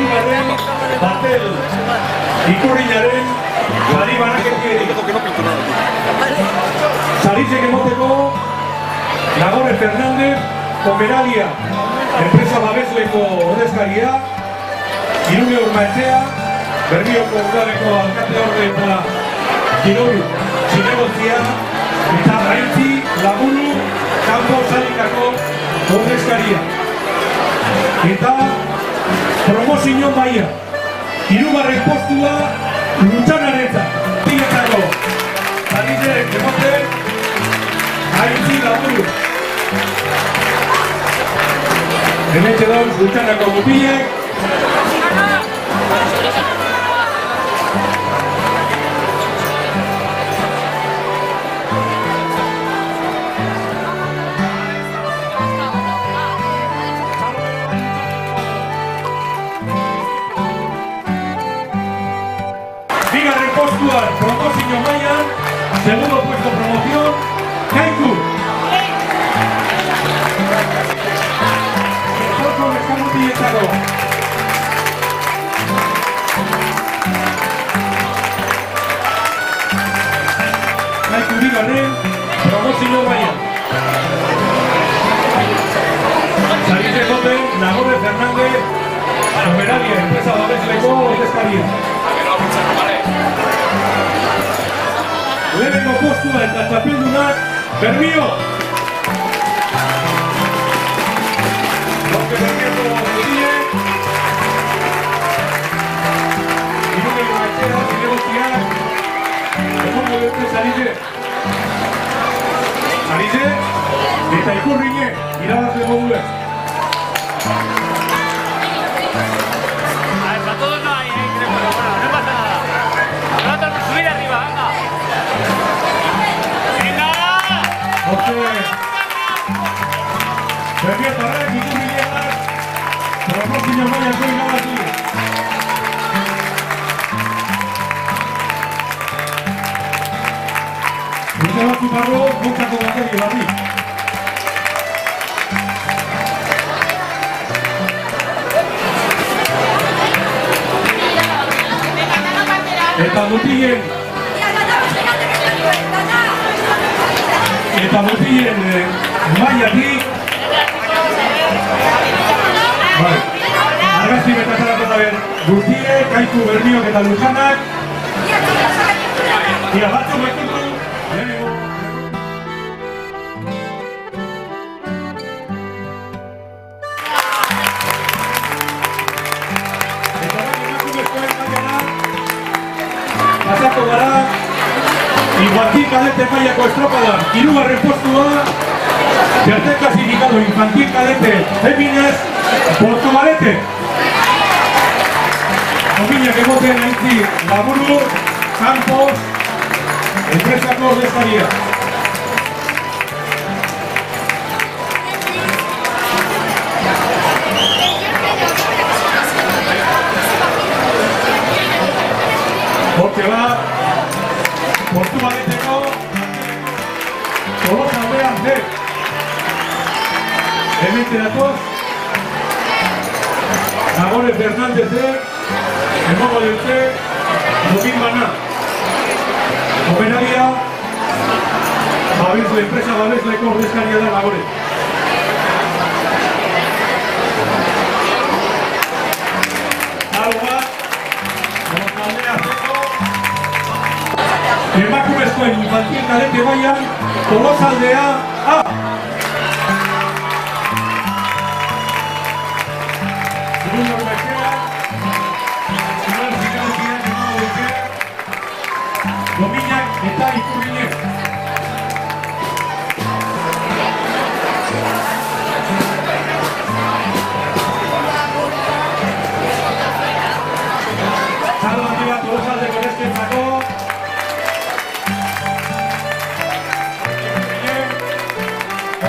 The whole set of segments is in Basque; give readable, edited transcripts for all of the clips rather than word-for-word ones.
irugarren batel ikurriñaren sari banaketierik. Sarizek emoteko Nagore Fernández, Pomeralia, enpresa babesleko ordezkaria, Irune Urmaetxea, Berrioko udaleko alkate orde eta Kiroru, Zinegozia, eta Gaitzi Lagunu, Kampo Zalikako ordezkaria. Eta promozio maila, hirugarren postua Lutxanarentzat, Tigetako, Sarizek emoten, Gaitzi Lagunu. Hementxe dauz Lutxanako mutilek. Bigarren postuan, promozio mailan, segundo puesto promoción, Kaiku. Kaiku bigarren, promozio mailan. Sarizek emoten, Nagore Fernández, Pomeralia, enpresa babesleko ordezkaria. Lehenengo postua eta txapeldunak, Bermio! Lorke Bermioko mutilek, Irune Urmaetxea, Zinegozia, emongo dute Sarizek. Sarizek eta Ikurriñe, irabazle modulek. Para todos no hay creo, pero bueno, no pasa nada. Trata de subir arriba, venga. ¡Venga! Berrietarrek, Ikurriñeak, promozio mailako irabazi. Urte batzuk barru, montzako bateri barri. Eta mutilen mailatik argazki betatarako da ben guztie, Kaiku, Bermiok eta Lutxanak. Ia batzuk bekuntu lehenengo. Eta emakumezkoen mailara pasako gara Infantil Kadete mailako estropadan, hirugarren postua tercer clasificado Infantil Kadete Féminas Portugalete. Dominak emoten Gaitzi Lagunu, Campos, enpresako ordezkaria. Hortxe ba, Portugaleteko Tolosaldean ze. Hemente datoz, Nagore Fernándezek, emongo dute, Domin Bana. Pomeralia, babesle, enpresa babesleko ordezkaria da Nagore. Hau bat, Tolosaldea zeko, emakumezkoen Infantil Kadete mailan, Tolosaldea A. Irune Urmaetxea, Zinegozia, Dominak eta Ikurriñe. Zalo handi bat Tolosaldeko neskentzako.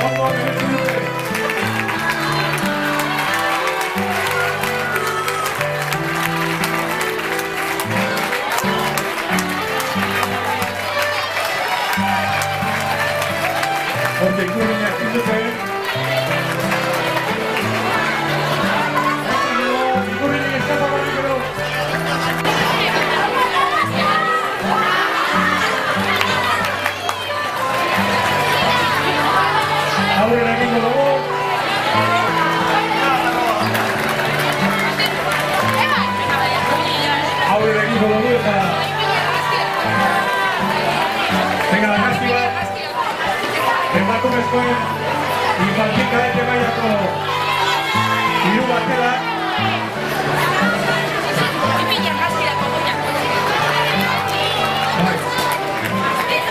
Ondo beretu dute. Hortxe Ikurriñak zindute. Ikurriñek eskatu gizonezkoen infantil kadete mailako hiru batela.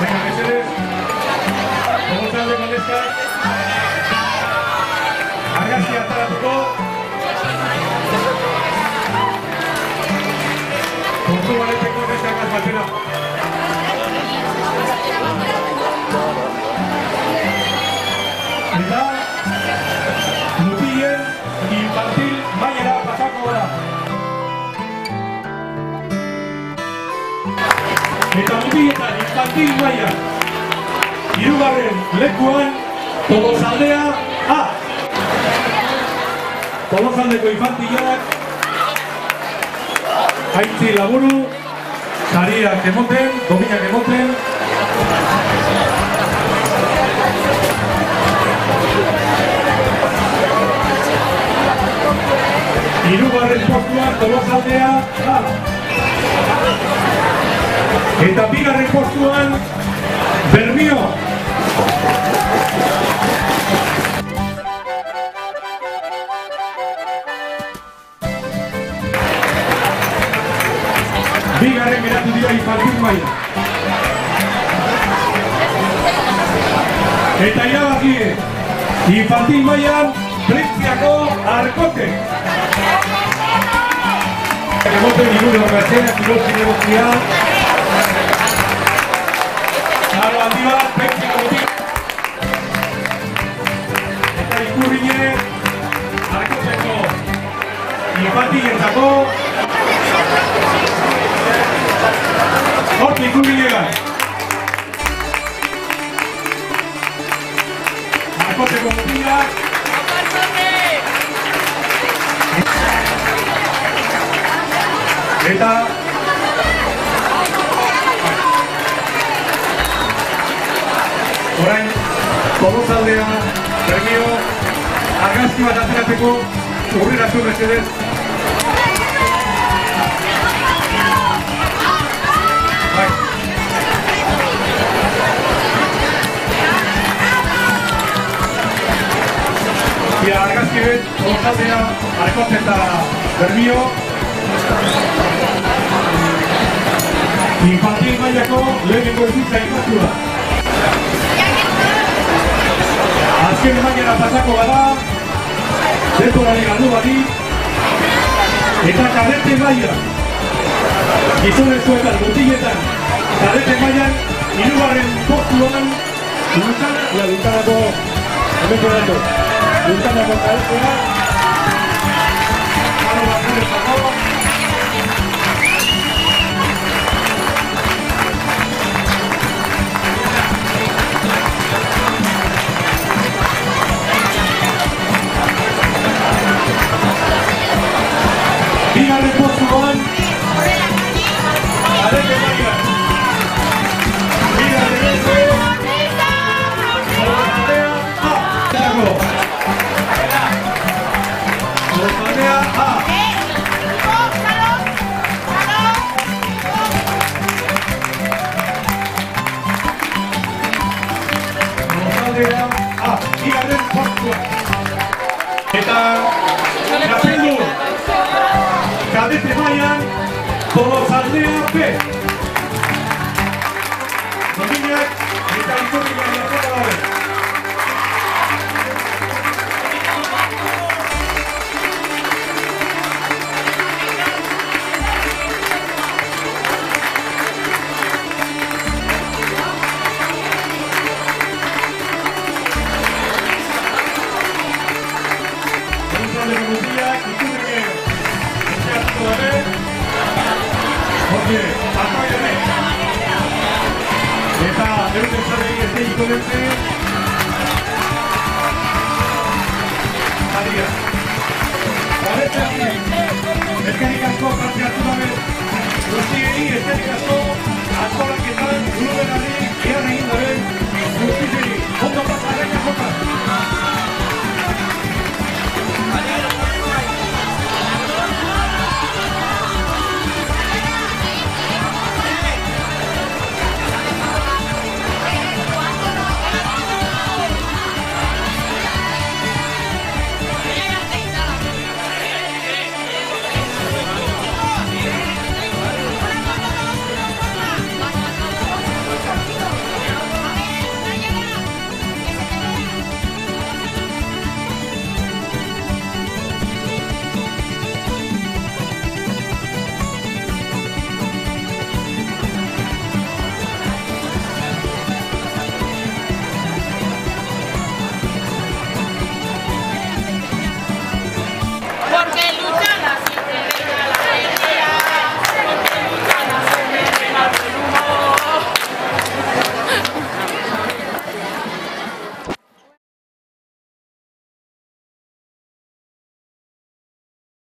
Venga, mesedez, Tolosaldeko neskak argazki ataratuko. Portugaleteko neskak batera. Eta mutilen infantil mailara pasako gara. Eta mutiletan infantil maila hirugarren lekuan Tolosaldea A. Tolosaldeko infantilak haitzi laburu, sariak emoten, dominak emoten. Hirugarren postuan Tolosaldea A. Eta bigarren postuan Bermio. Bigarren geratu dira infantil maila. Eta irabakie infantil mailan Frentziako Arkote. Emoten ningún horretzea, kilosin egokia. Zaro handi bat, Frentziako botik. Eta ikurrine Arkoteko infantilentzako. Horti ikurrinegan. Arkoteko botilak. Eta orain Tolosaldea Bermio argazki bat ateratzeko urrera zu mesedez. Ia argazki bet Tolosaldea Arkote eta Bermio infantil mailako lehenengo ezintza ikatu da. Azken mailara pasako gara, denborari galdu bati, eta kadete maila. Gizonezkoetan, botiletan, kadete mailan, hirugarren postuan, Luntanako, Luntanako kadetea, Jaro Barrerezako, bigarren postuan kadete maila. Bigarren postuan Tolosaldea A. Tolosaldea A. Tolosaldea A. Bigarren postuan. Eta gazteldu kadete mailan Tolosaldea B. Dominak eta ikurriak jasoko dabe. Tolosaldeko mutiak ikurriak jasoko dabe. Porque Almaire eta euren zarei ez deiko dute Zaria Garetzak eskerrik asko